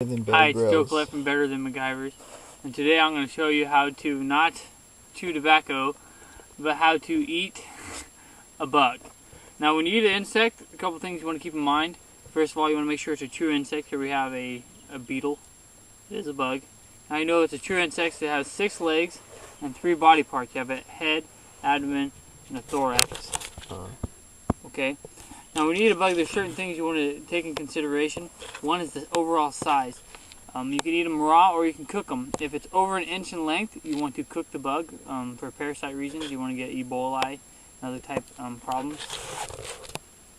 Hi, it's Joe Cliff from Better Than MacGyver's, and today I'm going to show you how to not chew tobacco, but how to eat a bug. Now, when you eat an insect, a couple things you want to keep in mind. First of all, you want to make sure it's a true insect. Here we have a beetle. It is a bug. Now you know it's a true insect. It has 6 legs and 3 body parts. You have a head, abdomen, and a thorax. Okay. Now, when you eat a bug, there's certain things you want to take in consideration. One is the overall size. You can eat them raw or you can cook them. If it's over an inch in length, you want to cook the bug for parasite reasons. You want to get Ebola and other type problems.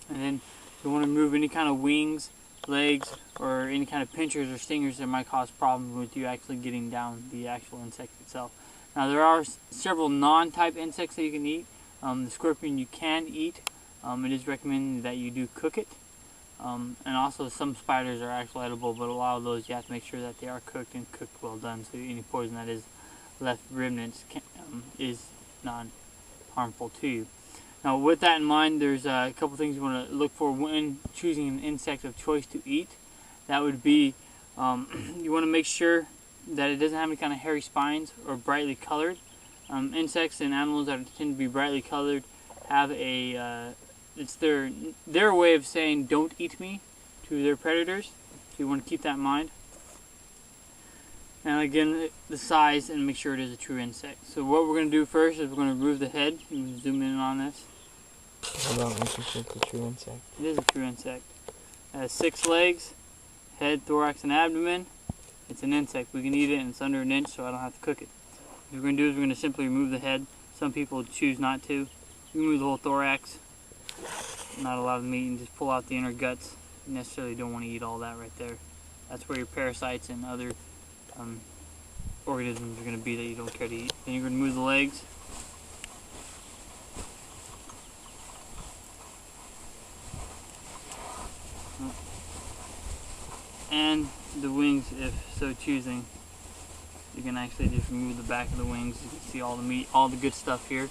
And then you want to remove any kind of wings, legs, or any kind of pinchers or stingers that might cause problems with you actually getting down the actual insect itself. Now, there are several non-type insects that you can eat. The scorpion you can eat. It is recommended that you do cook it. And also some spiders are actually edible, but a lot of those you have to make sure that they are cooked and cooked well done, so any poison that is left remnants is not harmful to you. Now, with that in mind, there's a couple things you want to look for when choosing an insect of choice to eat. That would be, you want to make sure that it doesn't have any kind of hairy spines or brightly colored. Insects and animals that tend to be brightly colored have a it's their way of saying "don't eat me" to their predators. So you want to keep that in mind. And again, the size, and make sure it is a true insect. So what we're going to do first is we're going to remove the head. You can zoom in on this. I don't think it's a true insect. It is a true insect. It has 6 legs, head, thorax, and abdomen. It's an insect. We can eat it, and it's under an inch, so I don't have to cook it. What we're going to do is we're going to simply remove the head. Some people choose not to. Remove the whole thorax. Not a lot of meat, and just pull out the inner guts. You necessarily don't want to eat all that right there. That's where your parasites and other organisms are going to be that you don't care to eat. Then you're going to remove the legs. And the wings, if so choosing. You can actually just remove the back of the wings. You can see all the meat, all the good stuff here.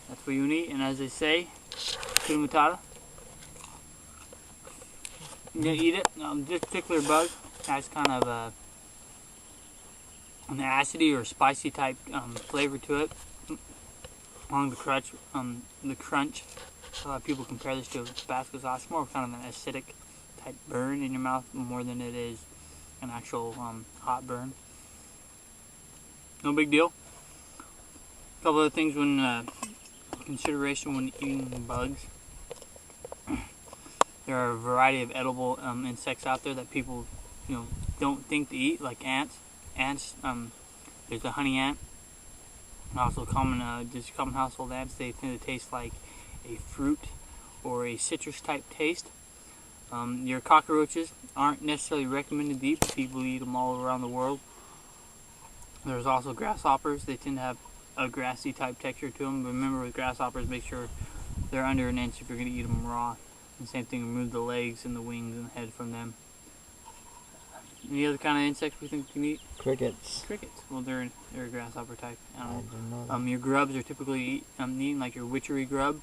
That's what you eat, and as they say, Hakuna Matata. You're going to eat it. This particular bug has kind of an acidy or spicy type flavor to it. Along the crunch, a lot of people compare this to Tabasco sauce. It's more kind of an acidic type burn in your mouth more than it is an actual hot burn. No big deal. A couple of things when consideration when eating bugs. There are a variety of edible insects out there that people don't think to eat, like ants. There's the honey ant, and also common household ants. They tend to taste like a fruit or a citrus type taste. Your cockroaches aren't necessarily recommended to eat, but people eat them all around the world. There's also grasshoppers. They tend to have a grassy type texture to them. But remember, with grasshoppers, make sure they're under an inch if you're going to eat them raw. And same thing, remove the legs and the wings and the head from them. Any other kind of insects we think you can eat? Crickets. Crickets. Well, they're a grasshopper type animal. I don't know. Your grubs are typically eaten, like your witchery grub.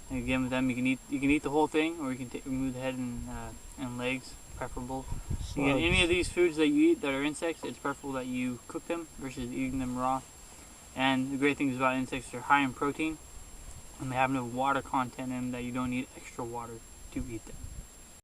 And again, with them, you can eat the whole thing, or you can remove the head and legs. Preferable. Again, any of these foods that you eat that are insects, it's preferable that you cook them versus eating them raw. And the great things about insects, they're high in protein, and they have no water content in them that you don't need extra water to eat them.